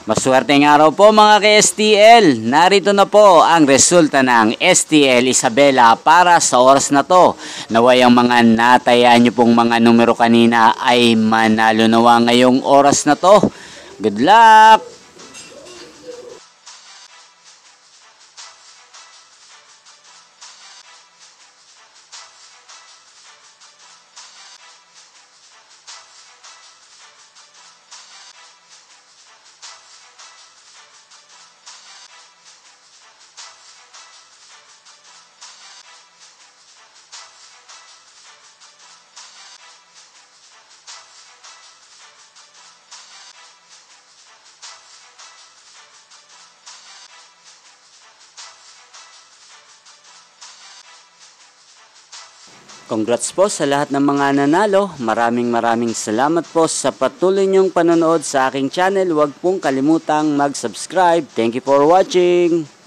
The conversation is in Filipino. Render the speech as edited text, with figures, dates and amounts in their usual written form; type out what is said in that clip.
Maswerteng araw po mga ka-STL. Narito na po ang resulta ng STL Isabela para sa oras na to. Naway ang mga natayaan nyo pong mga numero kanina ay manalo nawa ngayong oras na to. Good luck! Congrats po sa lahat ng mga nanalo. Maraming salamat po sa patuloy niyong panonood sa aking channel. Huwag pong kalimutang mag-subscribe. Thank you for watching.